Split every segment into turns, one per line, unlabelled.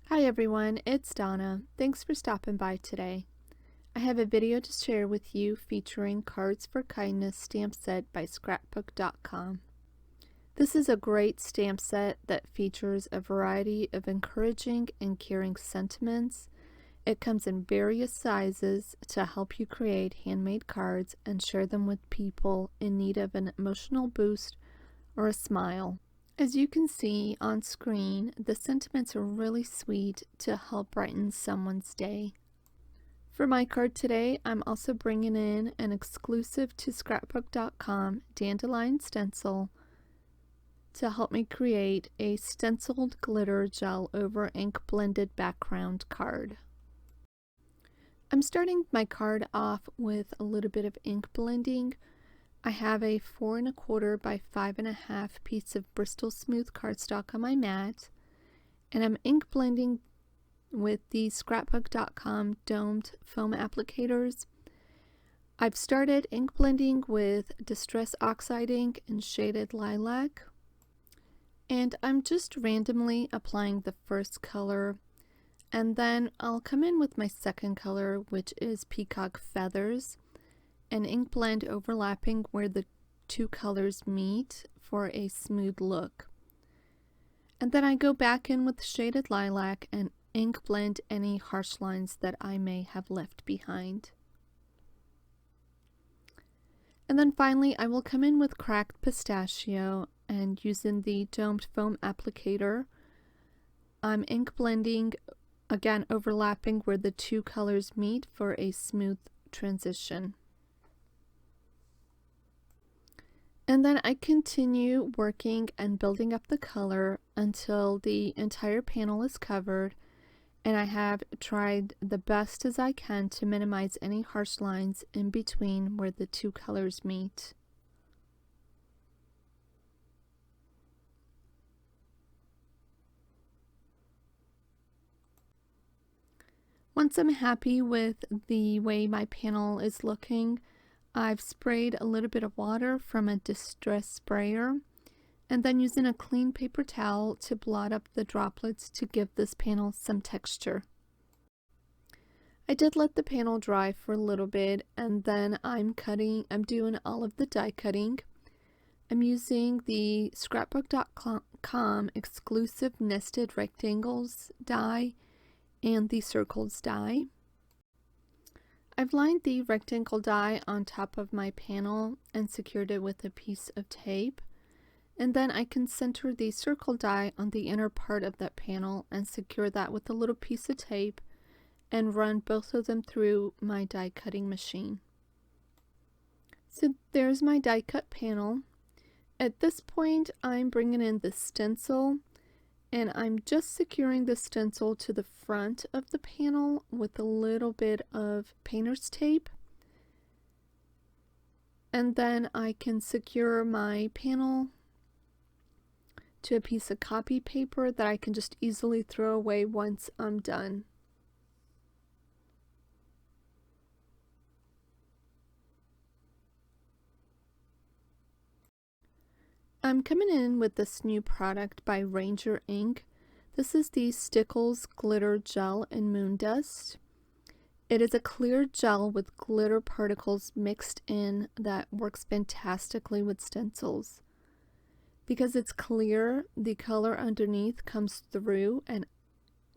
Hi everyone, it's Donna. Thanks for stopping by today. I have a video to share with you featuring Cards for Kindness stamp set by scrapbook.com. This is a great stamp set that features a variety of encouraging and caring sentiments. It comes in various sizes to help you create handmade cards and share them with people in need of an emotional boost or a smile. As you can see on screen, the sentiments are really sweet to help brighten someone's day. For my card today, I'm also bringing in an exclusive to scrapbook.com Dandelion stencil to help me create a stenciled glitter gel over ink blended background card. I'm starting my card off with a little bit of ink blending. I have a 4 1/4 by 5 1/2 piece of Bristol smooth cardstock on my mat, and I'm ink blending with the scrapbook.com domed foam applicators. I've started ink blending with Distress Oxide ink and shaded Lilac, and I'm just randomly applying the first color, and then I'll come in with my second color, which is Peacock Feathers, and ink blend overlapping where the two colors meet for a smooth look. And then I go back in with shaded Lilac and ink blend any harsh lines that I may have left behind. And then finally I will come in with cracked Pistachio, and using the domed foam applicator, I'm ink blending, again overlapping where the two colors meet for a smooth transition. And then I continue working and building up the color until the entire panel is covered, and I have tried the best as I can to minimize any harsh lines in between where the two colors meet. Once I'm happy with the way my panel is looking, I've sprayed a little bit of water from a distress sprayer, and then using a clean paper towel to blot up the droplets to give this panel some texture. I did let the panel dry for a little bit, and then I'm doing all of the die cutting. I'm using the scrapbook.com exclusive nested rectangles die and the circles die. I've lined the rectangle die on top of my panel and secured it with a piece of tape, and then I can center the circle die on the inner part of that panel and secure that with a little piece of tape and run both of them through my die cutting machine. So there's my die cut panel. At this point I'm bringing in the stencil, and I'm just securing the stencil to the front of the panel with a little bit of painter's tape. And then I can secure my panel to a piece of copy paper that I can just easily throw away once I'm done. I'm coming in with this new product by Ranger Ink. This is the Stickles Glitter Gel in Moon Dust. It is a clear gel with glitter particles mixed in that works fantastically with stencils. Because it's clear, the color underneath comes through and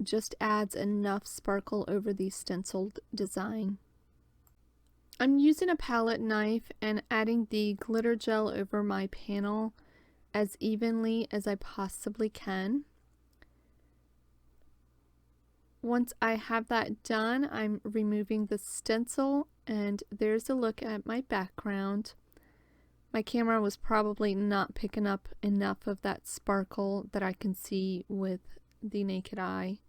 just adds enough sparkle over the stenciled design. I'm using a palette knife and adding the glitter gel over my panel as evenly as I possibly can. Once I have that done, I'm removing the stencil, and there's a look at my background. My camera was probably not picking up enough of that sparkle that I can see with the naked eye.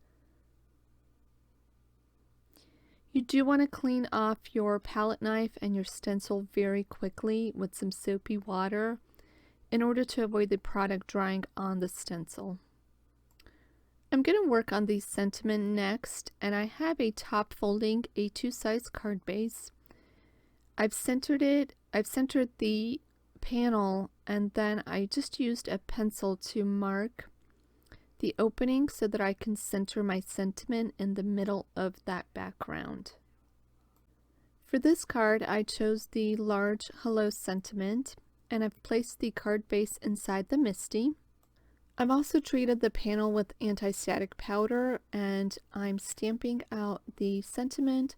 You do want to clean off your palette knife and your stencil very quickly with some soapy water in order to avoid the product drying on the stencil. I'm going to work on the sentiment next, and I have a top folding A2 size card base. I've centered the panel, and then I just used a pencil to mark the opening so that I can center my sentiment in the middle of that background. For this card, I chose the large Hello sentiment, and I've placed the card base inside the MISTI. I've also treated the panel with anti-static powder, and I'm stamping out the sentiment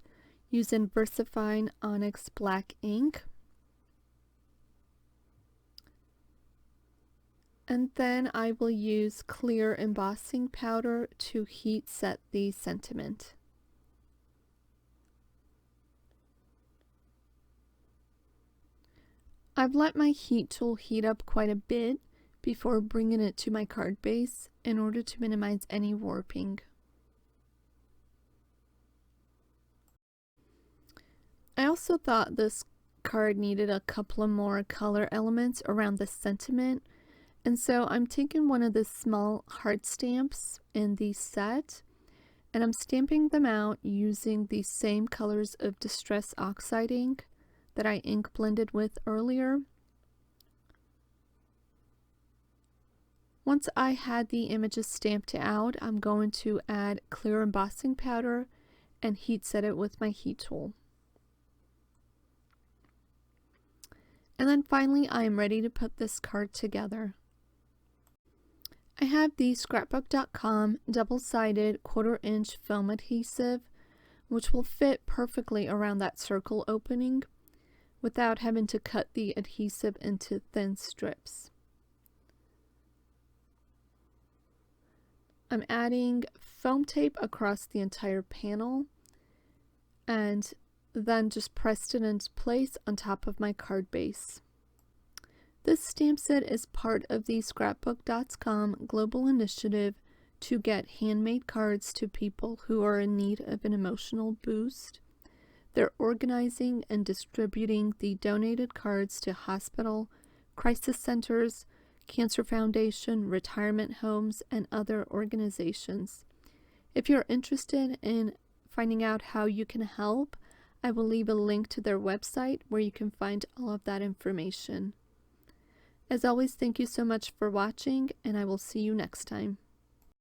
using VersaFine Onyx Black ink. And then I will use Clair embossing powder to heat set the sentiment. I've let my heat tool heat up quite a bit before bringing it to my card base in order to minimize any warping. I also thought this card needed a couple of more color elements around the sentiment, and so I'm taking one of the small heart stamps in the set, and I'm stamping them out using the same colors of Distress Oxide ink that I ink blended with earlier. Once I had the images stamped out, I'm going to add Clair embossing powder and heat set it with my heat tool. And then finally, I am ready to put this card together. I have the Scrapbook.com double-sided 1/4 inch foam adhesive, which will fit perfectly around that circle opening without having to cut the adhesive into thin strips. I'm adding foam tape across the entire panel and then just pressed it into place on top of my card base. This stamp set is part of the Scrapbook.com global initiative to get handmade cards to people who are in need of an emotional boost. They're organizing and distributing the donated cards to hospital, crisis centers, Cancer Foundation, retirement homes, and other organizations. If you're interested in finding out how you can help, I will leave a link to their website where you can find all of that information. As always, thank you so much for watching, and I will see you next time.